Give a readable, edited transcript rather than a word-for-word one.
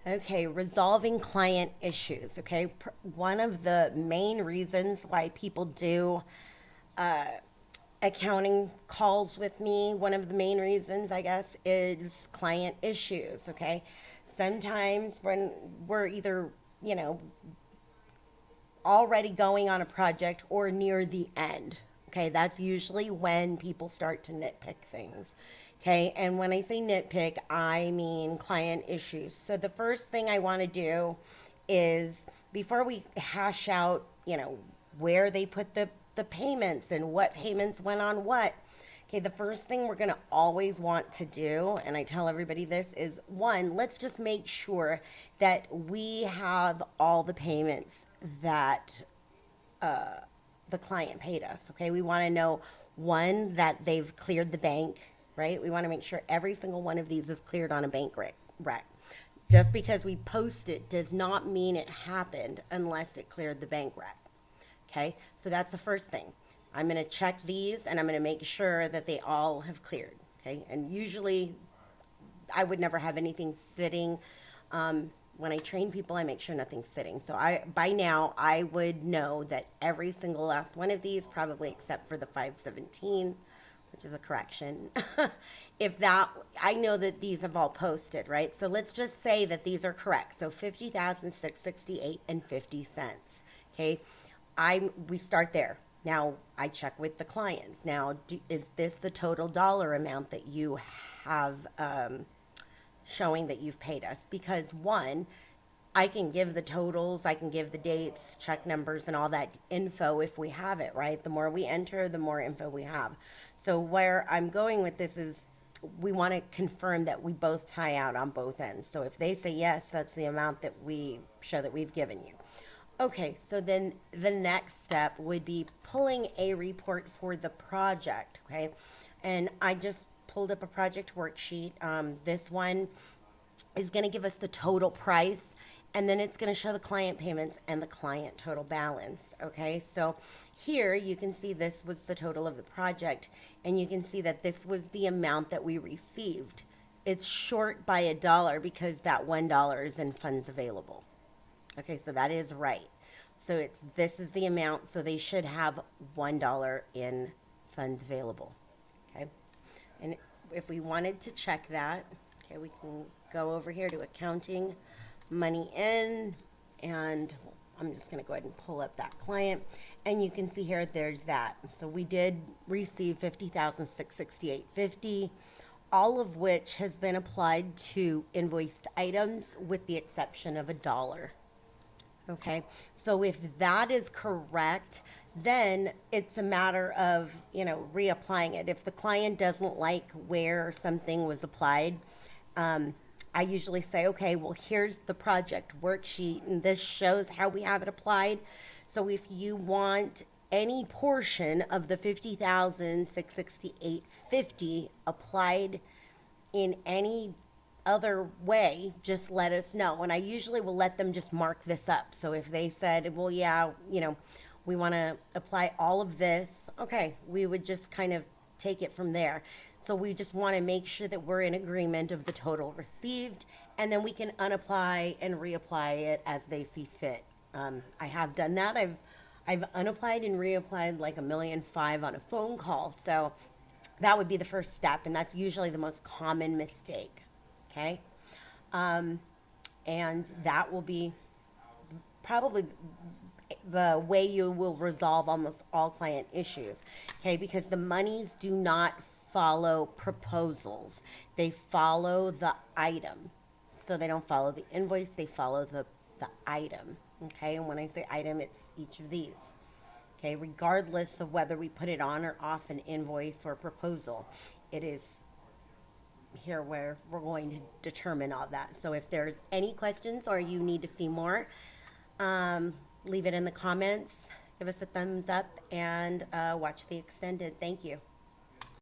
Okay, resolving client issues. Okay, one of the main reasons why people do accounting calls with me, one of the main reasons, I guess, is client issues. Okay, sometimes when we're either, you know, already going on a project or near the end. Okay, that's usually when people start to nitpick things. Okay, and when I say nitpick, I mean client issues. So the first thing I want to do is before we hash out, where they put the payments and what payments went on what. Okay, the first thing we're going to always want to do, and I tell everybody this, is one, let's just make sure that we have all the payments that the client paid us. Okay, we want to know one, that they've cleared the bank, right? We want to make sure every single one of these is cleared on a bank rec. Just because we post it does not mean it happened unless it cleared the bank rec. Okay, so that's the first thing. I'm going to check these and I'm going to make sure that they all have cleared. Okay, and usually I would never have anything sitting. When I train people, I make sure nothing's sitting. So by now, I would know that every single last one of these, probably except for the 517, which is a correction. If that, I know that these have all posted, right? So let's just say that these are correct. So 50,668 and 50 cents. Okay, we start there. Now I check with the clients. Now, is this the total dollar amount that you have showing that you've paid us? Because one, I can give the totals, I can give the dates, check numbers, and all that info if we have it, right? The more we enter, the more info we have. So where I'm going with this is we want to confirm that we both tie out on both ends. So if they say yes, that's the amount that we show that we've given you. Okay, so then the next step would be pulling a report for the project, okay? And I just pulled up a project worksheet. This one is going to give us the total price, and then it's going to show the client payments and the client total balance, okay? So here you can see this was the total of the project, and you can see that this was the amount that we received. It's short by $1 because that $1 is in funds available. Okay, so that is right. So this is the amount, so they should have $1 in funds available. Okay, and if we wanted to check that, okay, we can go over here to accounting, money in, and I'm just going to go ahead and pull up that client, and you can see here there's that. So we did receive 50,668.50, all of which has been applied to invoiced items with the exception of $1. Okay, so if that is correct, then it's a matter of, reapplying it. If the client doesn't like where something was applied, I usually say, okay, well, here's the project worksheet, and this shows how we have it applied. So if you want any portion of the 50,668.50 applied in any other way, just let us know. And I usually will let them just mark this up. So if they said, well, yeah, we want to apply all of this, okay, we would just kind of take it from there. So we just want to make sure that we're in agreement of the total received, and then we can unapply and reapply it as they see fit. I have done that. I've unapplied and reapplied like 1.5 million on a phone call. So that would be the first step, and that's usually the most common mistake. Okay, and that will be probably the way you will resolve almost all client issues. Okay, because the monies do not follow proposals, they follow the item. So they don't follow the invoice, they follow the item. Okay, and when I say item, it's each of these. Okay, regardless of whether we put it on or off an invoice or proposal, it is here where we're going to determine all that. So if there's any questions or you need to see more, leave it in the comments, give us a thumbs up, and watch the extended. Thank you.